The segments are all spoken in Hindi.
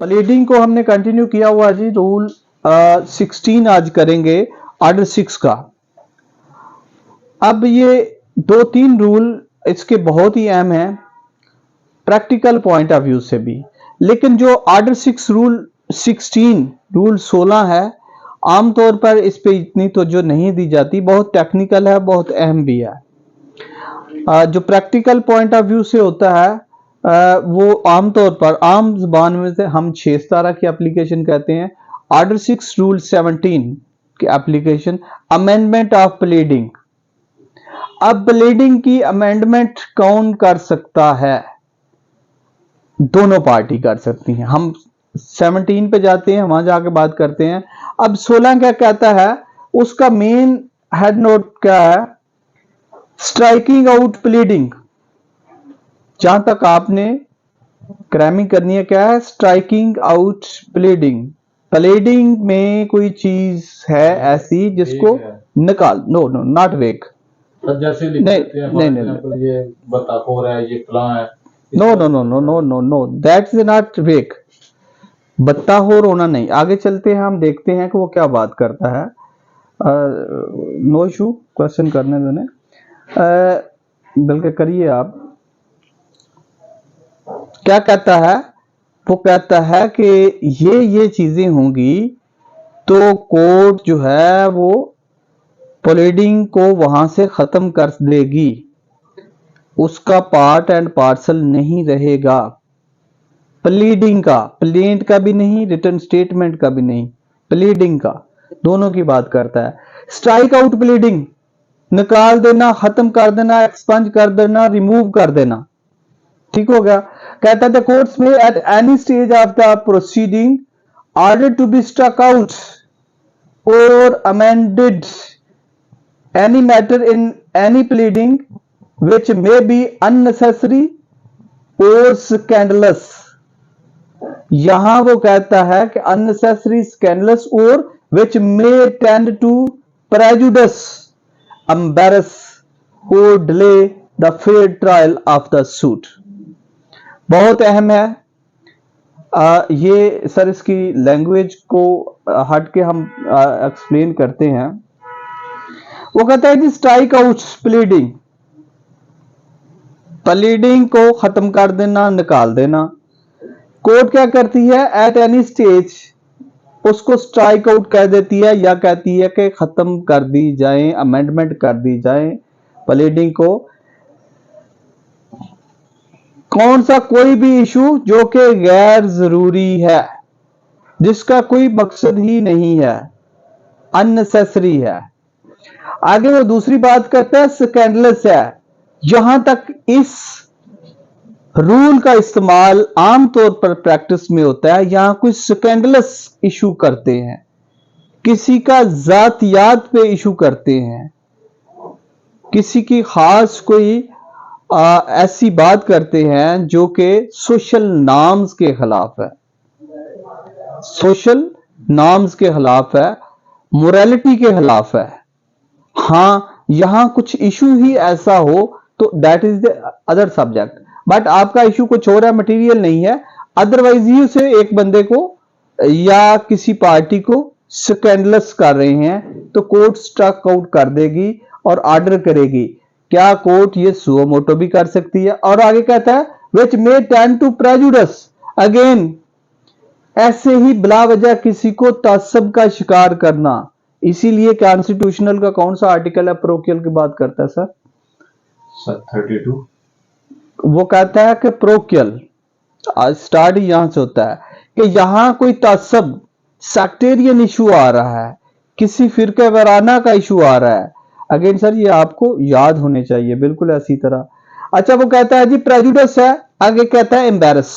प्लीडिंग को हमने कंटिन्यू किया हुआ जी। रूल 16 आज करेंगे ऑर्डर 6 का। अब ये 2-3 रूल इसके बहुत ही अहम हैं प्रैक्टिकल पॉइंट ऑफ व्यू से भी, लेकिन जो ऑर्डर 6 रूल 16 रूल 16 है, आमतौर पर इस पे इतनी तवज्जो नहीं दी जाती, बहुत टेक्निकल है, बहुत अहम भी है। जो प्रैक्टिकल पॉइंट ऑफ व्यू से होता है वो आमतौर पर आम जुबान में से हम 6 सितारा की एप्लीकेशन कहते हैं। ऑर्डर 6 रूल 17 की एप्लीकेशन अमेंडमेंट ऑफ प्लीडिंग। अब प्लीडिंग की अमेंडमेंट कौन कर सकता है? दोनों पार्टी कर सकती हैं। हम 17 पे जाते हैं, वहां जाके बात करते हैं। अब 16 क्या कहता है, उसका मेन हेड नोट क्या है? Striking out pleading. जहां तक आपने क्रैमिंग करनी है, क्या है? Striking out pleading. प्लीडिंग में कोई चीज है ऐसी जिसको निकाल, नो नो नॉट वेक, जैसे नहीं, ये बताखोर है, ये फलां है, no no no no no no no, that's not weak. बत्ताखोर होना नहीं। आगे चलते हैं, हम देखते हैं कि वो क्या बात करता है। नो इशू, क्वेश्चन करने देने, बल्कि करिए आप। क्या कहता है? वो कहता है कि ये चीजें होंगी तो कोर्ट जो है वो प्लीडिंग को वहां से खत्म कर देगी, उसका पार्ट एंड पार्सल नहीं रहेगा। प्लीडिंग का, प्लेंट का भी नहीं, रिटर्न स्टेटमेंट का भी नहीं, प्लीडिंग का, दोनों की बात करता है। स्ट्राइक आउट प्लीडिंग, निकाल देना, खत्म कर देना, एक्सपंज कर देना, रिमूव कर देना। ठीक हो गया। कहता है the courts may at any stage of the proceeding order to be struck out और amended any matter in any pleading which may be unnecessary or scandalous। यहां वो कहता है कि unnecessary, scandalous और which may tend to prejudice, embarrass or delay the fair trial of the suit। बहुत अहम है। ये सर इसकी लैंग्वेज को हट के हम एक्सप्लेन करते हैं। वो कहता है कि स्ट्राइक आउट प्लीडिंग, प्लीडिंग को खत्म कर देना, निकाल देना। कोर्ट क्या करती है? एट एनी स्टेज उसको स्ट्राइक आउट कह देती है या कहती है कि खत्म कर दी जाए, अमेंडमेंट कर दी जाए प्लीडिंग को। कौन सा? कोई भी इशू जो कि गैर जरूरी है, जिसका कोई मकसद ही नहीं है, अननेसेसरी है। आगे वो दूसरी बात करता है स्कैंडलस है। जहां तक इस रूल का इस्तेमाल आमतौर पर प्रैक्टिस में होता है, यहां कोई स्कैंडलस इशू करते हैं, किसी का जातियात पे इशू करते हैं, किसी की खास कोई ऐसी बात करते हैं जो कि सोशल नॉर्म्स के खिलाफ है, सोशल नॉर्म्स के खिलाफ है, मोरालिटी के खिलाफ है। हां, यहां कुछ इशू ही ऐसा हो तो that is the other subject, but आपका इशू कुछ और है, मटेरियल नहीं है। अदरवाइज ही उसे एक बंदे को या किसी पार्टी को स्कैंडलस कर रहे हैं तो कोर्ट स्ट्रक आउट कर देगी और ऑर्डर करेगी। क्या कोर्ट ये सुओ मोटो भी कर सकती है? और आगे कहता है विच मे टेंड टू प्रेजुडिस, अगेन ऐसे ही बिला वजह किसी को तासब का शिकार करना। इसीलिए कॉन्स्टिट्यूशनल का कौन सा आर्टिकल है प्रोकियल की बात करता है सर? 32। वो कहता है कि प्रोकियल स्टार्ट यहां से होता है कि यहां कोई तासब, सेक्टेरियन इशू आ रहा है, किसी फिरके वराना का इशू आ रहा है। अगेन सर ये आपको याद होने चाहिए बिल्कुल ऐसी तरह। अच्छा, वो कहता है जी प्रेजुडिस है, आगे कहता है एम्बैरस।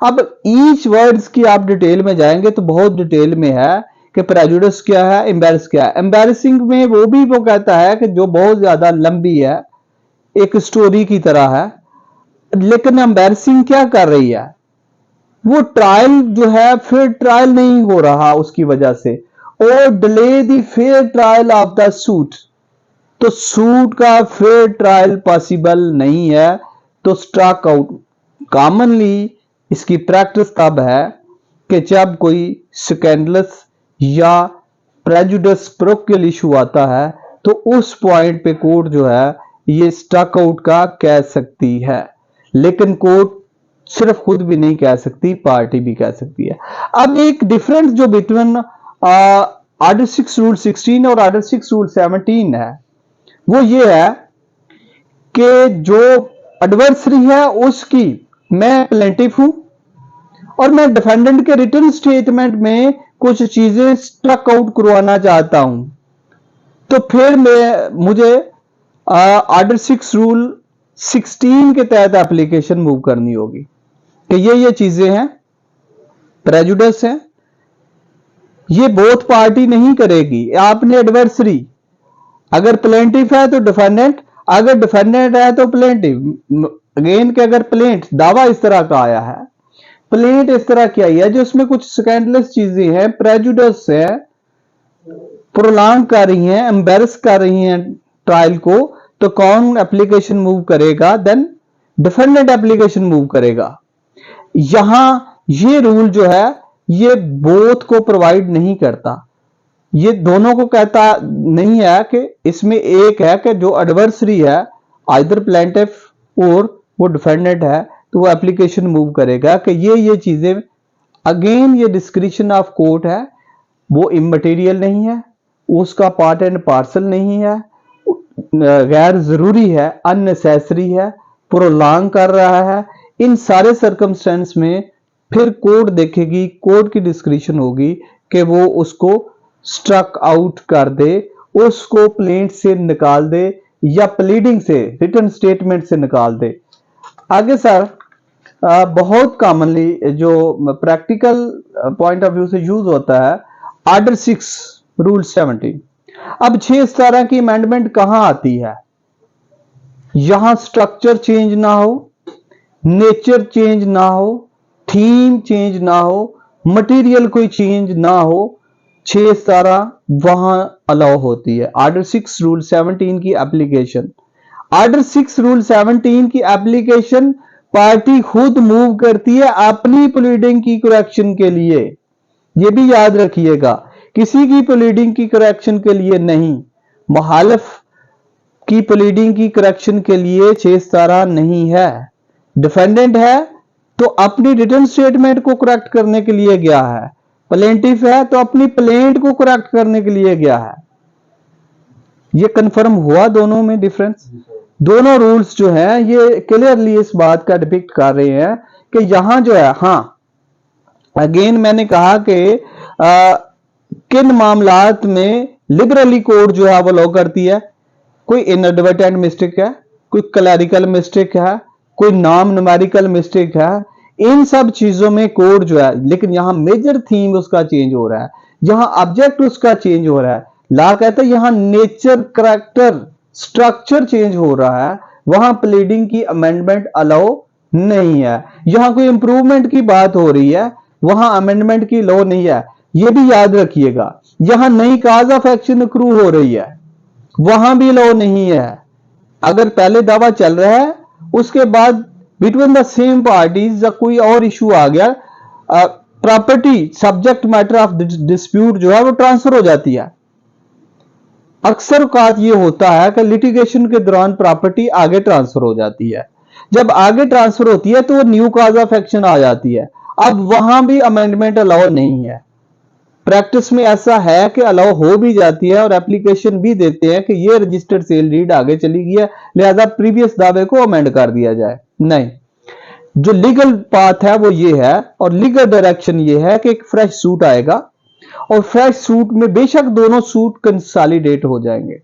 अब ईच वर्ड्स की आप डिटेल में जाएंगे तो बहुत डिटेल में है कि प्रेजुडिस क्या है, एम्बैरस क्या है। एम्बैरसिंग में वो कहता है कि जो बहुत ज्यादा लंबी है, एक स्टोरी की तरह है, लेकिन एम्बैरसिंग क्या कर रही है? वो ट्रायल जो है फेयर ट्रायल नहीं हो रहा उसकी वजह से, और delay the fair trial of the suit, तो सूट का फेयर ट्रायल पॉसिबल नहीं है तो स्ट्रक आउट। कॉमनली इसकी प्रैक्टिस तब है कि जब कोई स्कैंडलस या प्रेजुडिस प्रोक्योल इशू आता है तो उस पॉइंट पे कोर्ट जो है ये स्टक आउट का कह सकती है, लेकिन कोर्ट सिर्फ खुद भी नहीं कह सकती, पार्टी भी कह सकती है। अब एक डिफरेंस जो बिटवीन ऑर्डर 6 रूल 16 और ऑर्डर 6 रूल 17 है वो ये है कि जो एडवर्सरी है उसकी, मैं प्लेंटिफ हूं और मैं डिफेंडेंट के रिटर्न स्टेटमेंट में कुछ चीजें स्ट्रक आउट करवाना चाहता हूं, तो फिर मुझे ऑर्डर 6 रूल 16 के तहत एप्लीकेशन मूव करनी होगी कि ये चीजें हैं, प्रेजुडिस है, ये बोथ पार्टी नहीं करेगी। आपने एडवर्सरी, अगर प्लेंटिफ है तो डिफेंडेंट, अगर डिफेंडेंट है तो प्लेंटिफ। अगेन कि अगर प्लेंट दावा इस तरह का आया है, प्लेंट इस तरह की आई है जो उसमें कुछ स्कैंडलस चीजें हैं, प्रेजुडिस है, प्रोलॉन्ग कर रही हैं, एम्बेरस कर रही हैं ट्रायल को, तो कौन एप्लीकेशन मूव करेगा? देन डिफेंडेंट एप्लीकेशन मूव करेगा। यहां ये रूल जो है ये बोथ को प्रोवाइड नहीं करता, ये दोनों को कहता नहीं है कि इसमें एक है कि जो एडवर्सरी है आइदर प्लेंटिफ और वो डिफेंडेंट है तो वो एप्लीकेशन मूव करेगा कि ये चीजें, अगेन ये डिस्क्रिप्शन ऑफ कोर्ट है, वो इमटेरियल नहीं है, उसका पार्ट एंड पार्सल नहीं है, गैर जरूरी है, अननेसेसरी है, प्रोलॉन्ग कर रहा है। इन सारे सर्कमस्टेंस में फिर कोर्ट देखेगी, कोर्ट की डिस्क्रिप्शन होगी कि वो उसको स्ट्रक आउट कर दे, उसको प्लेंट से निकाल दे या प्लीडिंग से, रिटन स्टेटमेंट से निकाल दे। आगे सर बहुत कॉमनली जो प्रैक्टिकल पॉइंट ऑफ व्यू से यूज होता है ऑर्डर 6 रूल 17। अब 6 की अमेंडमेंट कहां आती है? यहां स्ट्रक्चर चेंज ना हो, नेचर चेंज ना हो, थीम चेंज ना हो, मटेरियल कोई चेंज ना हो, 6 वहां अलाउ होती है। ऑर्डर 6 रूल 17 की एप्लीकेशन, ऑर्डर 6 रूल 17 की एप्लीकेशन पार्टी खुद मूव करती है अपनी प्लीडिंग की करेक्शन के लिए। यह भी याद रखिएगा, किसी की प्लीडिंग की करेक्शन के लिए नहीं, मुखालिफ की प्लीडिंग की करेक्शन के लिए 6 नहीं है। डिफेंडेंट है तो अपनी रिटर्न स्टेटमेंट को करेक्ट करने के लिए गया है, प्लेंटिफ है तो अपनी प्लेंट को करेक्ट करने के लिए गया है। ये कंफर्म हुआ दोनों में डिफरेंस? दोनों रूल्स जो हैं ये क्लियरली इस बात का डिपिक्ट कर रहे हैं कि यहां जो है, हाँ अगेन मैंने कहा कि किन मामलात में लिबरली कोर्ट जो है वो लो करती है, कोई इनएडवर्टेंट मिस्टेक है, कोई क्लैरिकल मिस्टेक है, कोई नॉन न्यूमेरिकल मिस्टेक है, इन सब चीजों में कोर्ट जो है, लेकिन यहां मेजर थीम उसका चेंज हो रहा है, यहां ऑब्जेक्ट उसका चेंज हो रहा है। लॉ कहता है यहां नेचर, करैक्टर, स्ट्रक्चर चेंज हो रहा है, वहां प्लीडिंग की अमेंडमेंट अलाउ नहीं है। यहां कोई इंप्रूवमेंट की बात हो रही है, वहां अमेंडमेंट की लॉ नहीं है। यह भी याद रखिएगा, यहां नई काज ऑफ एक्शन अक्रू हो रही है, वहां भी लॉ नहीं है। अगर पहले दावा चल रहा है उसके बाद बिटवीन द सेम पार्टीज या कोई और इशू आ गया, property subject matter of dispute जो है वो ट्रांसफर हो जाती है। अक्सर औकात ये होता है कि लिटिगेशन के दौरान प्रॉपर्टी आगे ट्रांसफर हो जाती है, जब आगे ट्रांसफर होती है तो वो न्यू काज ऑफ एक्शन आ जाती है। अब वहां भी अमेंडमेंट अलाउ नहीं है। प्रैक्टिस में ऐसा है कि अलाउ हो भी जाती है और एप्लीकेशन भी देते हैं कि ये रजिस्टर्ड सेल डीड आगे चली गई है, लिहाजा प्रीवियस दावे को अमेंड कर दिया जाए। नहीं, जो लीगल पाथ है वो ये है और लीगल डायरेक्शन ये है कि एक फ्रेश सूट आएगा और फ्रेश सूट में बेशक दोनों सूट कंसोलिडेट हो जाएंगे,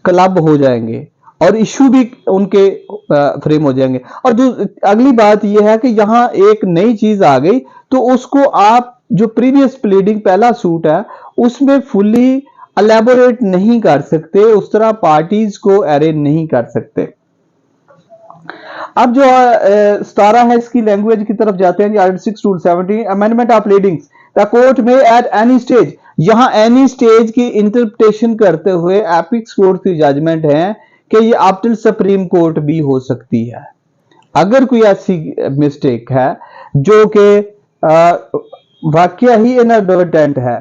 क्लब हो जाएंगे और इशू भी उनके फ्रेम हो जाएंगे। और जो अगली बात यह है कि यहां एक नई चीज आ गई तो उसको आप जो प्रीवियस प्लीडिंग पहला सूट है उसमें फुली एलैबोरेट नहीं कर सकते, उस तरह पार्टीज को अरेंज नहीं कर सकते। अब जो 17 है इसकी लैंग्वेज की तरफ जाते हैं। Article 6 rule 17 amendment of pleadings, the court में एट एनी स्टेज, यहां एनी स्टेज की इंटरप्रिटेशन करते हुए एपिक्स कोर्ट की जजमेंट है कि ये अप टिल सुप्रीम कोर्ट भी हो सकती है। अगर कोई ऐसी मिस्टेक है जो कि वाक्य ही इनएडवर्टेंट है।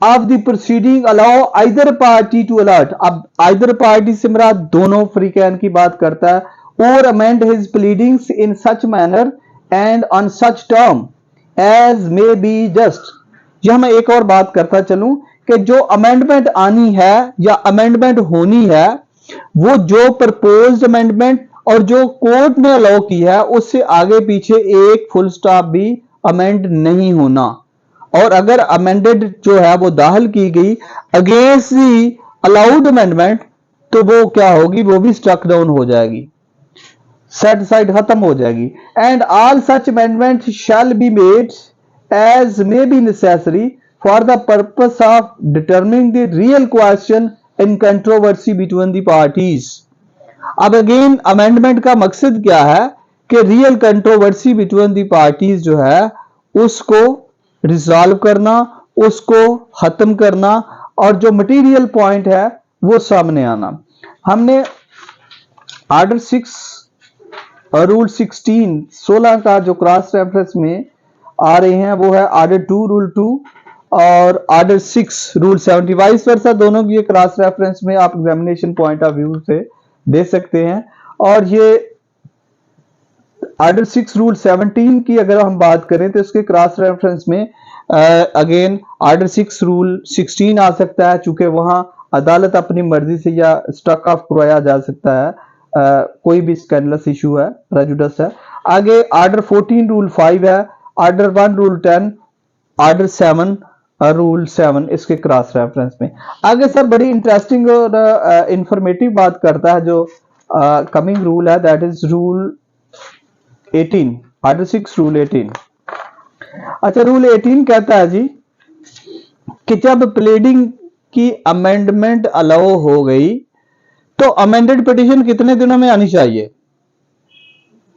Of the proceeding allow either party to alter, अब आइदर पार्टी से मेरा दोनों फ्री कैन की बात करता है, और amend his pleadings in such manner and on such term as may be just. यह मैं एक और बात करता चलूं कि जो अमेंडमेंट आनी है या अमेंडमेंट होनी है, वो जो प्रपोज्ड अमेंडमेंट और जो कोर्ट ने अलाउ की है उससे आगे पीछे एक फुल स्टॉप भी अमेंड नहीं होना। और अगर अमेंडेड जो है वो दाखिल की गई अगेंस्ट दी अलाउड अमेंडमेंट, तो वो क्या होगी, वो भी स्ट्रक डाउन हो जाएगी, सेट साइड खत्म हो जाएगी। And all such amendment shall be made as may be necessary for the purpose of determining the real question in controversy between the parties. अब अगेन अमेंडमेंट का मकसद क्या है कि real controversy between the parties जो है उसको रिजॉल्व करना, उसको खत्म करना, और जो मटेरियल पॉइंट है वो सामने आना। हमने ऑर्डर 6 और रूल 16 का जो क्रॉस रेफरेंस में आ रहे हैं वो है ऑर्डर 2 रूल 2 और ऑर्डर 6 रूल 70, वाइस वर्सा दोनों की क्रॉस रेफरेंस में आप एग्जामिनेशन पॉइंट ऑफ व्यू से दे सकते हैं। और ये ऑर्डर 6 रूल 17 की अगर हम बात करें तो इसके क्रॉस रेफरेंस में अगेन ऑर्डर 6 रूल 16 आ सकता है, चूंकि वहां अदालत अपनी मर्जी से या स्टक ऑफ करवाया जा सकता है, कोई भी स्कैंडलस इशू है, प्रेजुडिस है। आगे ऑर्डर 14 रूल 5 है, ऑर्डर 1 रूल 10, ऑर्डर 7 रूल 7 इसके क्रॉस रेफरेंस में। आगे सर बड़ी इंटरेस्टिंग और इंफॉर्मेटिव बात करता है जो कमिंग रूल है, that is rule 18, order 6 rule 18। अच्छा, रूल 18 कहता है जी कि जब प्लीडिंग की अमेंडमेंट अलाउ हो गई तो अमेंडेड पिटीशन कितने दिनों में आनी चाहिए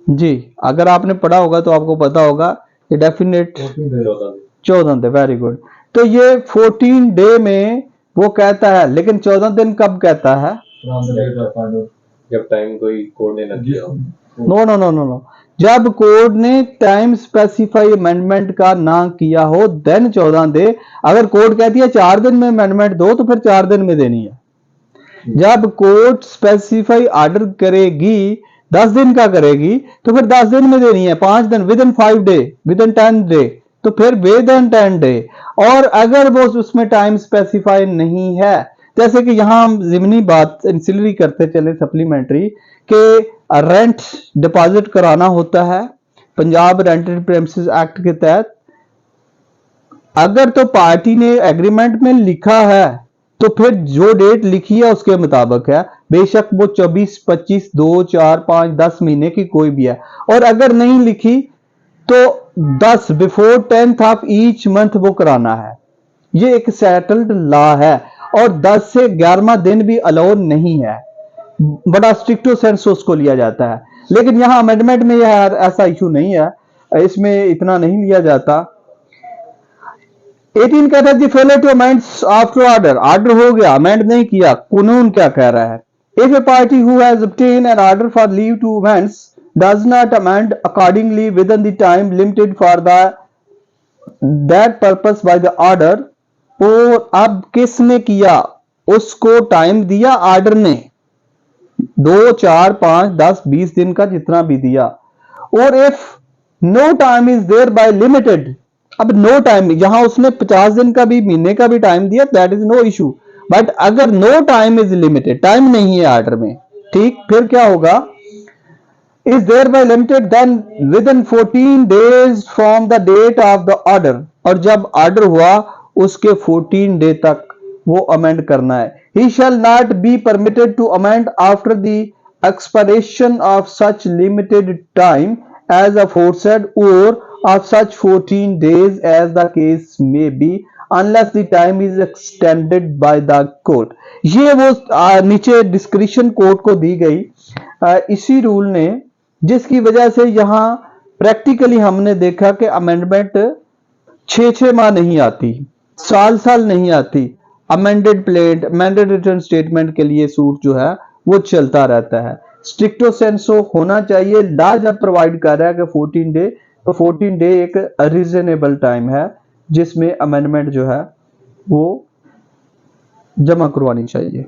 जी? अगर आपने पढ़ा होगा तो आपको पता होगा ये डेफिनेट 14 दिन। Very good. तो ये 14 डे में वो कहता है, लेकिन 14 दिन कब कहता है? जब टाइम कोई कोर्ट ने न किया हो। No no no no no, जब कोर्ट ने टाइम स्पेसिफाई अमेंडमेंट का ना किया हो देन 14 दे। अगर कोर्ट कहती है 4 दिन में अमेंडमेंट दो तो फिर 4 दिन में देनी है। जब कोर्ट स्पेसिफाई ऑर्डर करेगी 10 दिन का करेगी तो फिर 10 दिन में देनी है, 5 दिन, with in 5 day, with in 10 day, तो फिर विद इन 10 डे। और अगर वो उसमें टाइम स्पेसिफाई नहीं है, जैसे कि यहां हम जिमनी बात इंसिलरी करते चले सप्लीमेंट्री के रेंट डिपॉजिट कराना होता है पंजाब रेंटेड प्रेमिसेस एक्ट के तहत। अगर तो पार्टी ने एग्रीमेंट में लिखा है तो फिर जो डेट लिखी है उसके मुताबिक है, बेशक वो 24, 25, 2, 4, 5, 10 महीने की कोई भी है। और अगर नहीं लिखी तो 10 before 10th of each month वो कराना है। ये एक सेटल्ड लॉ है और 10 से 11वां दिन भी अलाउ नहीं है, बड़ा स्ट्रिक्टो सेंस उसको लिया जाता है। लेकिन यहां अमेंडमेंट में यह ऐसा इशू नहीं है, इसमें इतना नहीं लिया जाता। 18 कहता है failure to amend after order, order हो गया अमेंड नहीं किया, कानून क्या कह रहा है? If a party who has obtain an order for leave to amend does not amend accordingly within the time limited for the that purpose by the order, और अब किसने किया? उसको टाइम दिया ऑर्डर ने, 2, 4, 5, 10, 20 दिन का जितना भी दिया। और if no time is there bye limited, अब नो टाइम, यहां उसने 50 दिन का भी, महीने का भी टाइम दिया, that is no issue. But अगर no time is limited, time नहीं है ऑर्डर में, ठीक, फिर क्या होगा? Is there bye limited then within 14 days from the date of the order, और जब ऑर्डर हुआ उसके 14 डे तक वो अमेंड करना है। He shall not be permitted to amend after the expiration of such limited time as aforesaid और of such 14 days as the case may be unless the time is extended by the court। ये वो नीचे डिस्क्रिप्शन कोर्ट को दी गई इसी रूल ने, जिसकी वजह से यहां प्रैक्टिकली हमने देखा कि अमेंडमेंट 6 माह नहीं आती, साल नहीं आती। Amended plate, amended return statement के लिए सूट जो है वो चलता रहता है। स्ट्रिक्टो सेंसो होना चाहिए। लॉ जब प्रोवाइड कर रहा है कि 14 डे, तो 14 डे एक रीजनेबल टाइम है जिसमें अमेंडमेंट जो है वो जमा करवानी चाहिए।